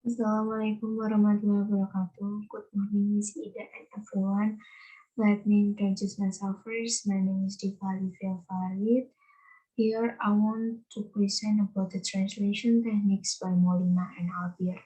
Assalamualaikum warahmatullahi wabarakatuh. Good morning, Miss Ida and everyone. Let me introduce myself first. My name is Diva, Alifia, Fariet. Here I want to present about the translation techniques by Molina and Albir.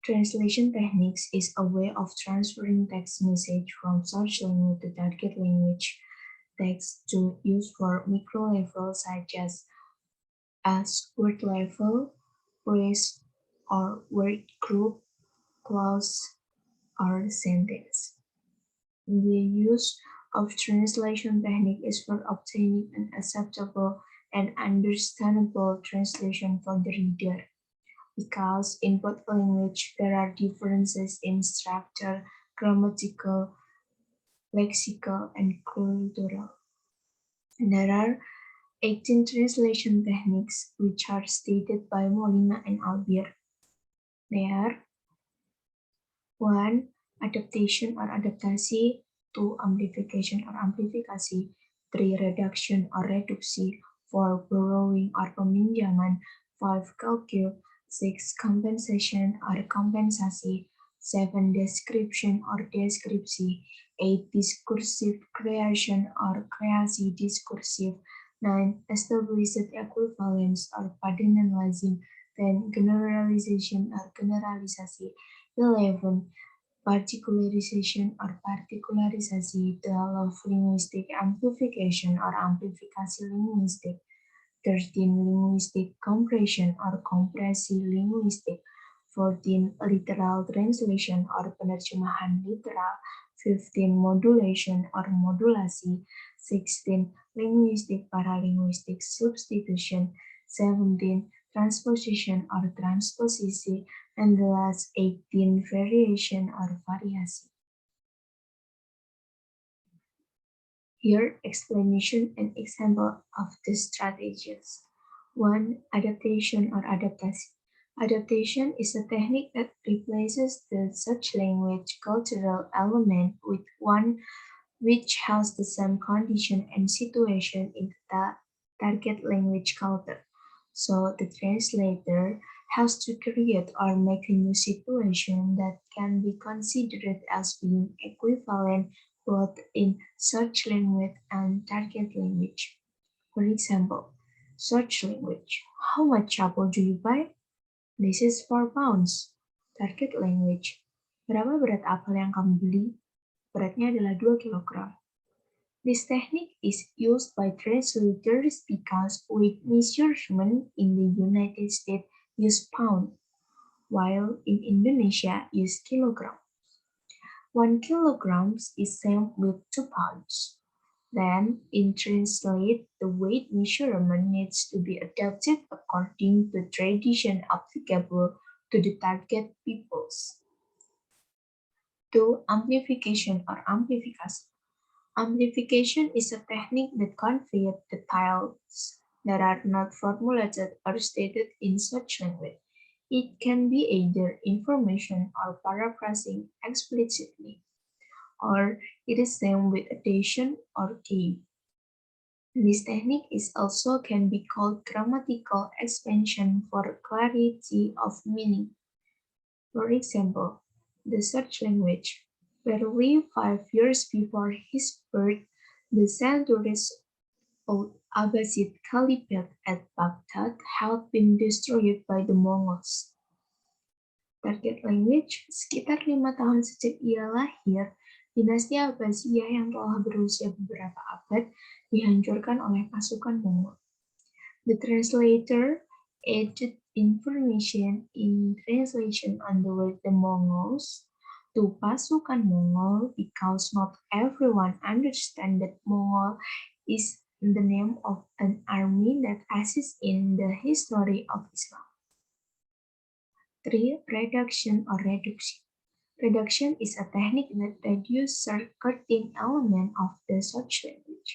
Translation techniques is a way of transferring text message from source language to target language text to use for micro level such as word level, phrase, or word group, clause, or sentence. The use of translation technique is for obtaining an acceptable and understandable translation for the reader, because in both languages there are differences in structure, grammatical, lexical, and cultural. And there are 18 translation techniques which are stated by Molina and Albir. They are 1. Adaptation or adaptasi. 2. Amplification or amplifikasi. 3. Reduction or reduksi. 4. Borrowing or peminjaman. 5. Calcul. 6. Compensation or kompensasi. 7. Description or deskripsi. 8. Discursive creation or kreasi diskursiv. 9. Established equivalence or padanan lazim. 10. Generalization or generalisasi. 11. Particularization or particularisasi, 12. Linguistic amplification or amplifikasi linguistik. 13. Linguistic compression or kompresi linguistik. 14. Literal translation or penerjemahan literal. 15. Modulation or modulasi. 16. Linguistic paralinguistic substitution. 17. Transposition or transposisi. And the last 18, variation or variasi. Here, explanation and example of the strategies. 1. Adaptation or adaptasi. Adaptation is a technique that replaces the such language cultural element with one which has the same condition and situation in the target language culture. So the translator has to create or make a new situation that can be considered as being equivalent both in search language and target language. For example, search language. How much apple do you buy? This is 4 pounds. Target language. Berapa berat apel yang kamu beli? Beratnya adalah 2 kilogram. This technique is used by translators because weight measurement in the United States use pound, while in Indonesia use kilogram. 1 kilogram is same with 2 pounds. Then, in translate, the weight measurement needs to be adapted according to tradition applicable to the target peoples. 2. Amplification or amplifikasi. Amplification is a technique that conveys details that are not formulated or stated in such language. It can be either information or paraphrasing explicitly, or it is same with addition or key. This technique is also can be called grammatical expansion for clarity of meaning. For example, the search language. Barely 5 years before his birth, the centuries old Abbasid Caliphate at Baghdad had been destroyed by the Mongols. Target language, sekitar 5 tahun sejak ia lahir, dinasti Abbasiyah yang telah berusia beberapa abad dihancurkan oleh pasukan Mongol. The translator added information in translation on the word the Mongols to pasukan Mongol because not everyone understands that Mongol is the name of an army that assists in the history of Islam. 3. Reduction or reduction. Reduction is a technique that reduces certain element of the such language.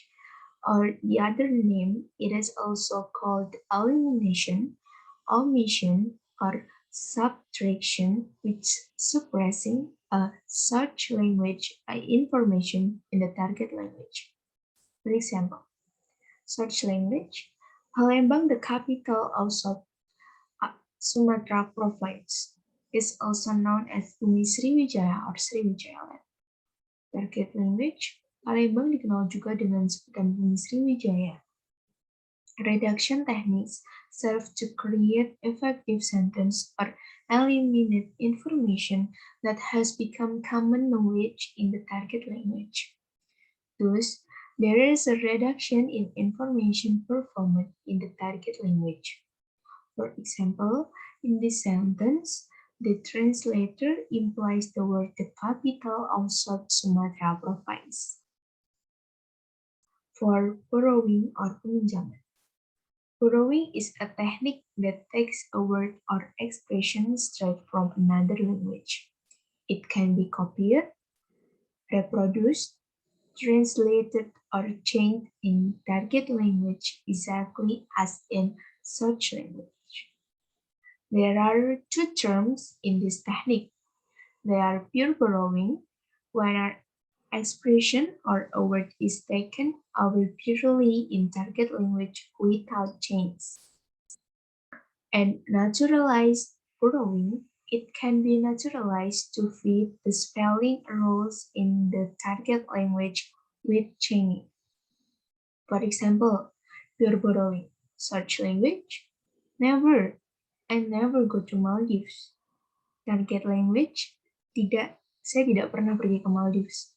Or the other name, it is also called elimination, omission, or subtraction, which suppressing a such language information in the target language. For example, search language, Palembang, the capital of South Sumatra province, is also known as Bumi Sriwijaya or Sriwijaya Land. Target language, Palembang dikenal juga dengan sebutan Bumi Sriwijaya. Reduction techniques serve to create effective sentence or eliminate information that has become common knowledge in the target language. Thus, there is a reduction in information performed in the target language. For example, in this sentence, the translator implies the word the capital of South Sumatra province. For borrowing or peminjaman. Borrowing is a technique that takes a word or expression straight from another language. It can be copied, reproduced, translated, or changed in target language exactly as in search language. There are two terms in this technique. They are pure borrowing, when an expression or a word is taken over purely in target language without change. And naturalized borrowing, it can be naturalized to fit the spelling rules in the target language with changing. For example, pure borrowing, search language, never, I never go to Maldives. Target language, tidak, saya tidak pernah pergi ke Maldives.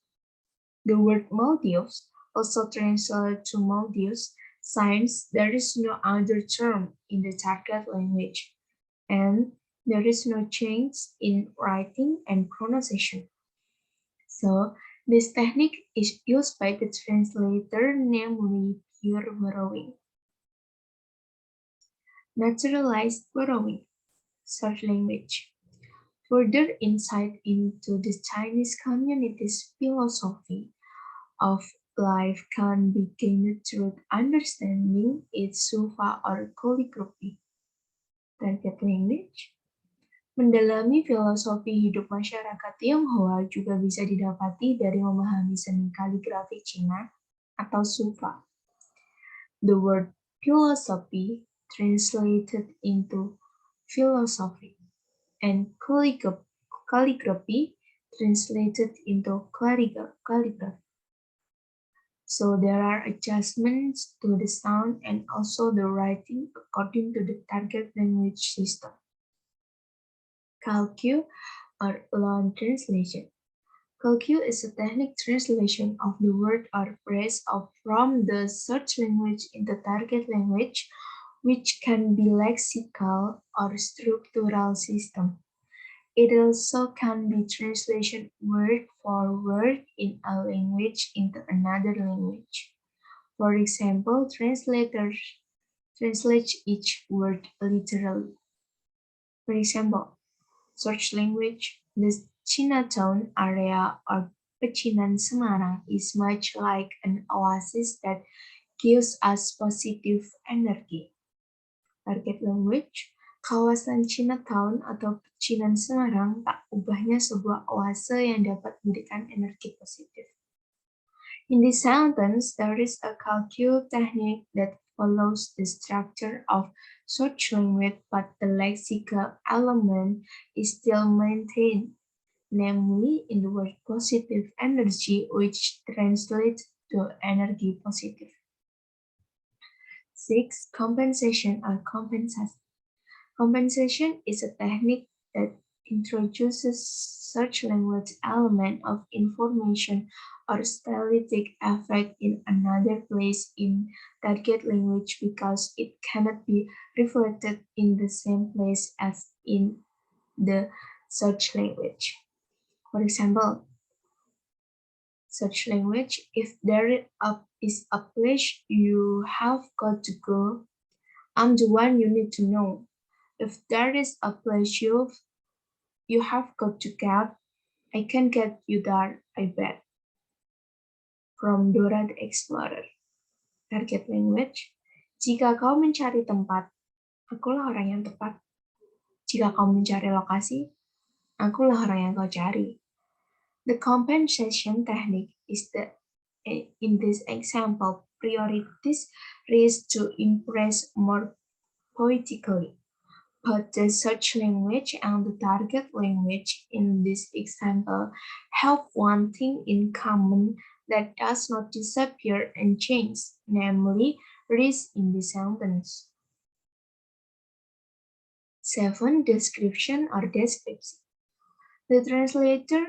The word Maldives also translated to Maldives, since there is no other term in the target language, and there is no change in writing and pronunciation. So, this technique is used by the translator, namely pure borrowing. Naturalized borrowing, search language. Further insight into the Chinese community's philosophy of life can be gained through understanding its sufa or calligraphy. Target language. Mendalami filosofi hidup masyarakat Tionghoa juga bisa didapati dari memahami seni kaligrafi Cina atau sufa. The word philosophy translated into philosophy and calligraphy translated into calligraphy. So there are adjustments to the sound and also the writing according to the target language system. Calcu or loan translation. Calcu is a technique translation of the word or phrase from the search language into target language, which can be lexical or structural system. It also can be translation word for word in a language into another language. For example, translators translate each word literally. For example, search language, the Chinatown area or Pecinan Semarang is much like an oasis that gives us positive energy. Target language, kawasan Chinatown atau Pecinan Semarang tak ubahnya sebuah oase yang dapat memberikan energi positif. In this sentence, there is a calcu technique that follows the structure of search language, but the lexical element is still maintained, namely in the word positive energy, which translates to energy positive. 6. Compensation or compensation. Compensation is a technique that introduces search language element of information or stylistic effect in another place in target language because it cannot be reflected in the same place as in the search language. For example, search language, if there is a place you have got to go, I'm the one you need to know. If there is a place you have got to get, I can get you there, I bet. From Dora the Explorer. Target language. Jika kau mencari tempat, akulah orang yang tepat. Jika kau mencari lokasi, akulah orang yang kau cari. The compensation technique is the In this example, priorities raised to impress more poetically. But the search language and the target language in this example have one thing in common that does not disappear and change, namely risk in the sentence. 7. Description or description. The translator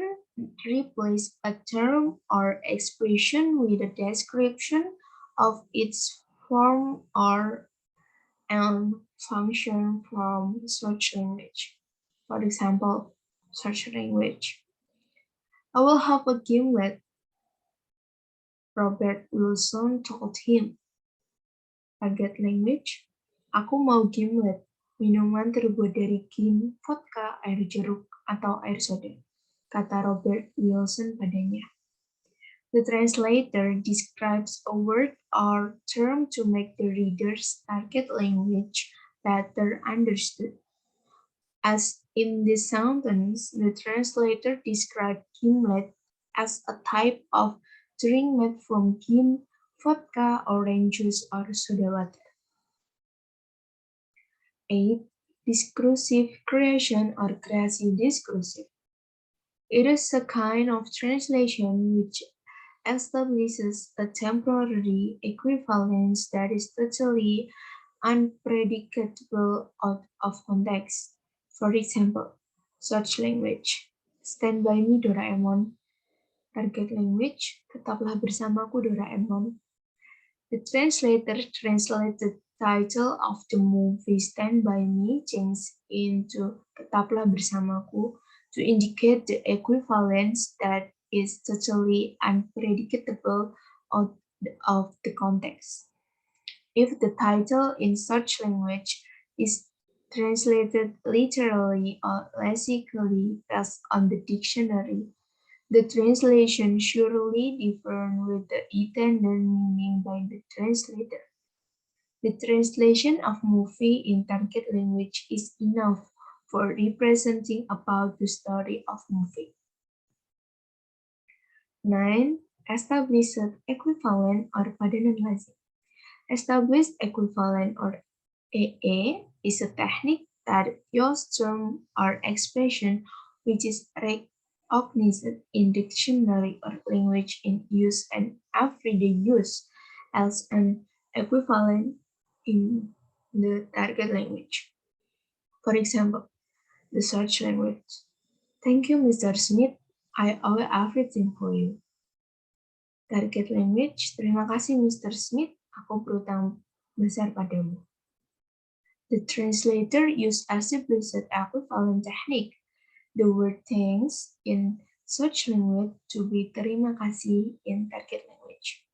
replaces a term or expression with a description of its form or function from search language. For example, search language. I will have a gimlet, Robert Wilson told him. Target language. Aku mau gimlet, minuman terbuat dari gin, vodka, air jeruk, atau air soda, kata Robert Wilson padanya. The translator describes a word or term to make the reader's target language better understood. As in this sentence, the translator described gimlet as a type of drink made from gin, vodka, orange juice, or soda water. 8. Discursive creation or creasi discursive. It is a kind of translation which establishes a temporary equivalence that is totally unpredictable out of context. For example, search language. Stand by me Doraemon. Target language. Tetaplah bersamaku Doraemon. The translator translated the title of the movie Stand By Me changed into Tetaplah Bersamaku to indicate the equivalence that is totally unpredictable of the context. If the title in such language is translated literally or lexically based on the dictionary, the translation surely differs with the intended meaning by the translator. The translation of movie in target language is enough for representing about the story of movie. 9. Established equivalent or padanan lazim. Established equivalent or AA is a technique that uses term or expression which is recognized in dictionary or language in use and everyday use as an equivalent in the target language. For example, the search language. Thank you, Mr. Smith. I owe everything for you. Target language. Terima kasih, Mr. Smith. Aku berutang besar padamu. The translator used established equivalent technique. The word thanks in search language to be terima kasih in target language.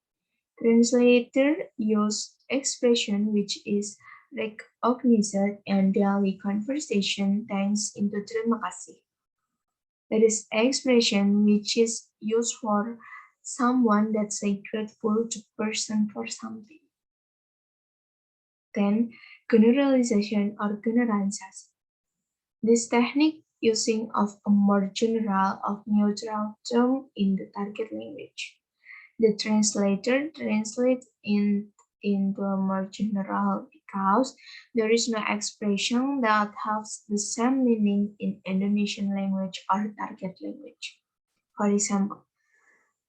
Translator use expression which is recognized in daily conversation thanks into terima kasih. That is expression which is used for someone that say grateful to person for something. 10. Generalization or generalisasi. This technique using of a more general or neutral term in the target language. The translator translates into a more general because there is no expression that has the same meaning in Indonesian language or target language. For example,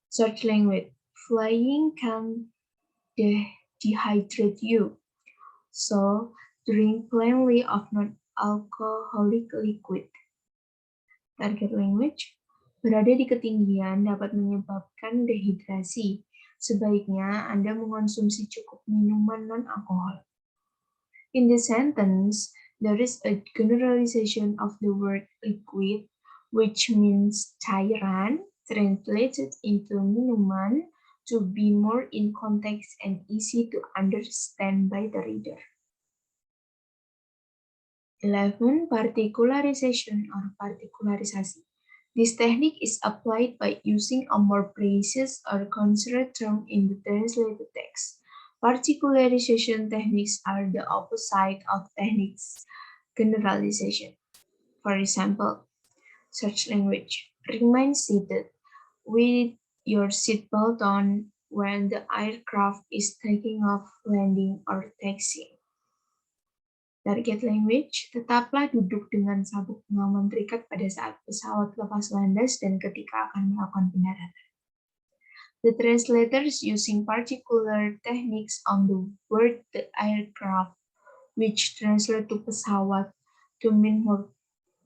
search language. Flying can dehydrate you, so drink plenty of non-alcoholic liquid. Target language. Berada di ketinggian dapat menyebabkan dehidrasi. Sebaiknya Anda mengonsumsi cukup minuman non-alkohol. In this sentence, there is a generalization of the word liquid, which means cairan, translated into minuman to be more in context and easy to understand by the reader. 11. Particularization or particularisasi. This technique is applied by using a more precise or considered term in the translated text. Particularization techniques are the opposite of techniques generalization. For example, search language. Remain seated with your seatbelt on when the aircraft is taking off, landing, or taxiing. Target language, tetaplah duduk dengan sabuk pengaman terikat pada saat pesawat lepas landas dan ketika akan melakukan pendaratan. The translators using particular techniques on the word the aircraft, which translate to pesawat, to mean more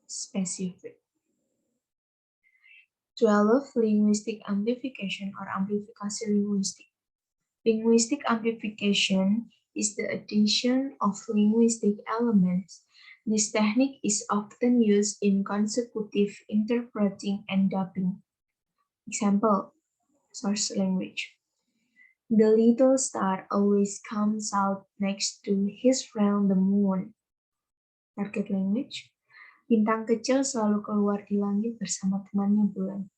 specific. 12. Linguistic amplification or amplifikasi linguistik. Linguistic amplification is the addition of linguistic elements. This technique is often used in consecutive interpreting and dubbing. Example, source language. The little star always comes out next to his friend the moon. Target language. Bintang kecil selalu keluar di langit bersama temannya bulan.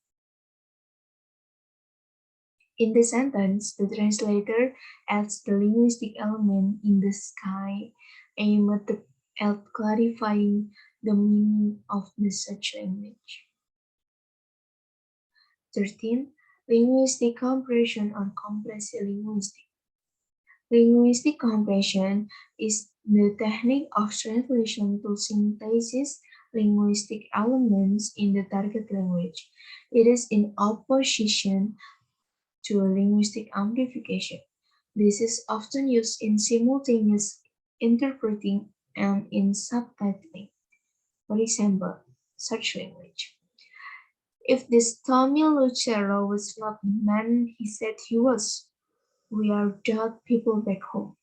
In the sentence, the translator adds the linguistic element in the sky aimed at clarifying the meaning of the such language. 13. Linguistic compression or compressive linguistic. Linguistic compression is the technique of translation to synthesize linguistic elements in the target language. It is in opposition to linguistic amplification. This is often used in simultaneous interpreting and in subtitling. For example, such language. If this Tommy Lucero was not the man he said he was, we are dead people back home.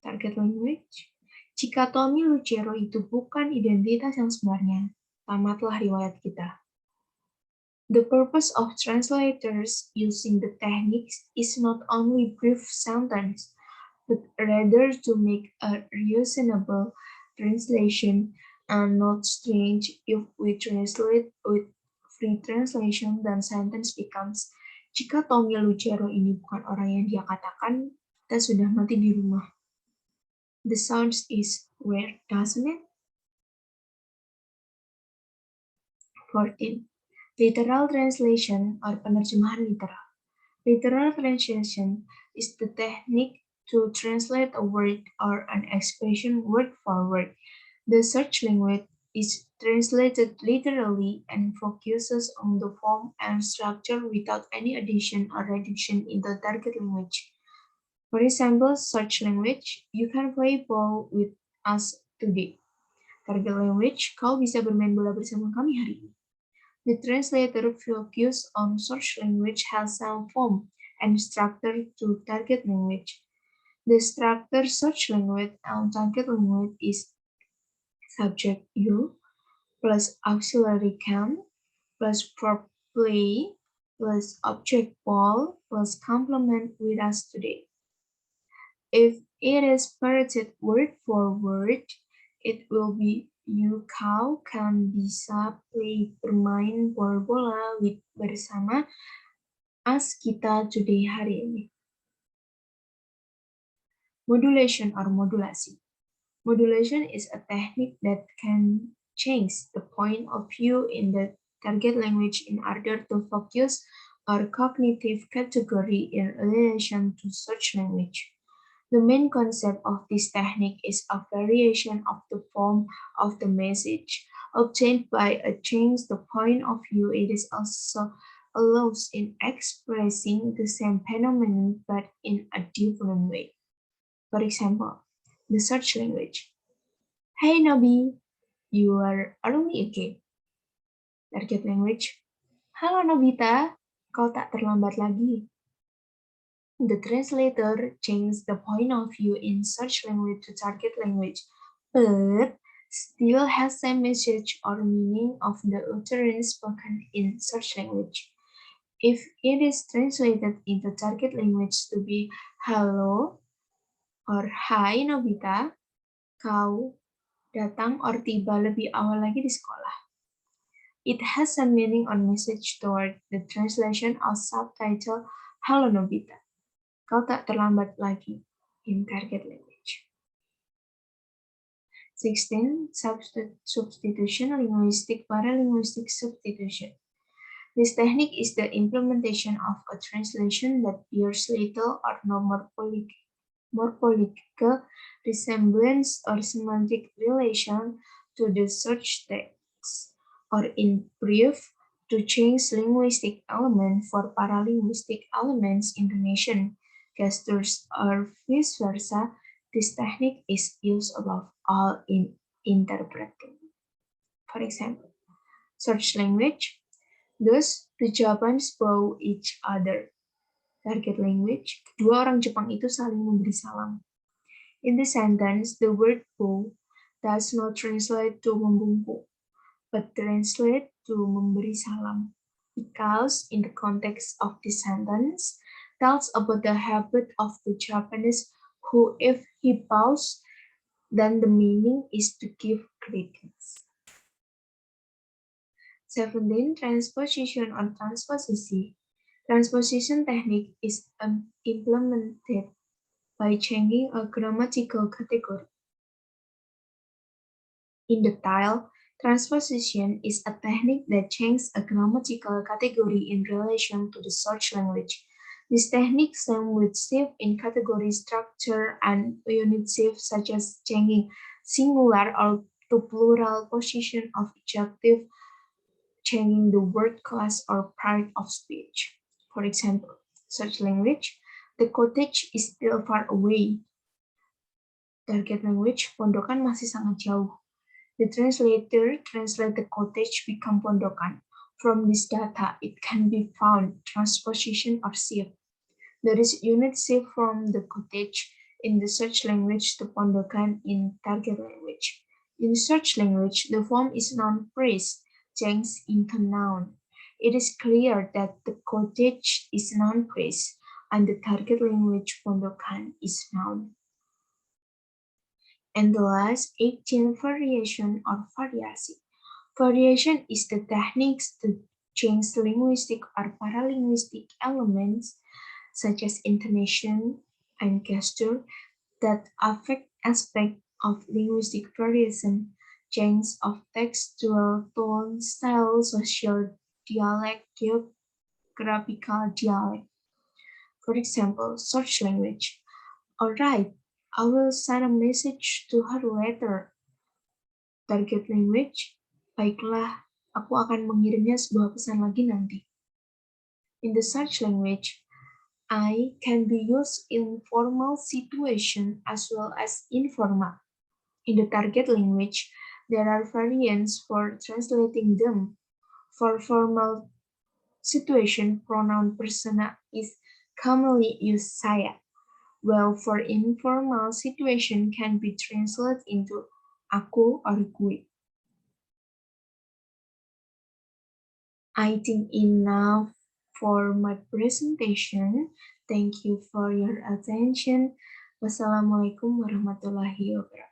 Target language. Jika Tommy Lucero itu bukan identitas yang sebenarnya, tamatlah riwayat kita. The purpose of translators using the techniques is not only brief sentence, but rather to make a reasonable translation and not strange if we translate with free translation dan sentence becomes jika Tommy Lucero ini bukan orang yang dia katakan, kita sudah mati di rumah. The sound is weird, doesn't it? 14. Literal translation or penerjemahan literal. Literal translation is the technique to translate a word or an expression word for word. The search language is translated literally and focuses on the form and structure without any addition or reduction in the target language. For example, search language, you can play ball with us today. Target language, kau bisa bermain bola bersama kami hari ini. The translator focus on search language has some form and structure to target language. The structure search language and target language is subject you plus auxiliary can plus verb play plus object ball plus complement with us today. If it is parroted word for word, it will be you kau kan bisa play bermain bola with bersama as kita today hari ini. Modulation or modulasi. Modulation is a technique that can change the point of view in the target language in order to focus our cognitive category in relation to such language. The main concept of this technique is a variation of the form of the message obtained by a change the point of view. It is also allows in expressing the same phenomenon but in a different way. For example, the search language. Hey Nobi, you are early again. Target language. Halo Nobita, kau tak terlambat lagi. The translator changed the point of view in search language to target language, but still has same message or meaning of the utterance spoken in search language. If it is translated into target language to be hello or hi Nobita, kau datang or tiba lebih awal lagi di sekolah. It has some meaning or message toward the translation of subtitle Hello Nobita. Kau tak terlambat lagi in target language. 16. Substitution linguistic paralinguistic substitution. This technique is the implementation of a translation that bears little or no morphological resemblance or semantic relation to the search text, or in brief, to change linguistic element for paralinguistic elements, intonation, gestures, or vice versa. This technique is used above all in interpreting. For example, search language. Thus, the Japans bow each other. Target language. Kedua orang Jepang itu saling memberi salam. In the sentence, the word bow does not translate to membungkuk, but translate to memberi salam, because in the context of the sentence, tells about the habit of the Japanese who, if he bows, then the meaning is to give greetings. 17. Transposition or transposisi. Transposition technique is implemented by changing a grammatical category. In detail, transposition is a technique that changes a grammatical category in relation to the search language. This technique same with shift in category structure and unit shift, such as changing singular or to plural position of adjective, changing the word class or part of speech. For example, search language, the cottage is still far away. Target language, pondokan masih sangat jauh. The translator translate the cottage become pondokan. From this data, it can be found transposition or shift. There is unit shift from the cottage in the search language to pondokan in target language. In search language, the form is noun phrase changed into noun. It is clear that the cottage is noun phrase and the target language pondokan is noun. And the last, 18, variation or variasi. Variation is the techniques to change linguistic or paralinguistic elements such as intonation and gesture that affect aspects of linguistic variation, change of textual tone, style, social dialect, geographical dialect. For example, search language. Alright, I will send a message to her later. Target language. Baiklah, aku akan mengirimnya sebuah pesan lagi nanti. In the search language, I can be used in formal situation as well as informal. In the target language, there are variants for translating them. For formal situation, pronoun persona is commonly used saya, while for informal situation can be translated into aku or gue. I think enough for my presentation. Thank you for your attention. Wassalamualaikum warahmatullahi wabarakatuh.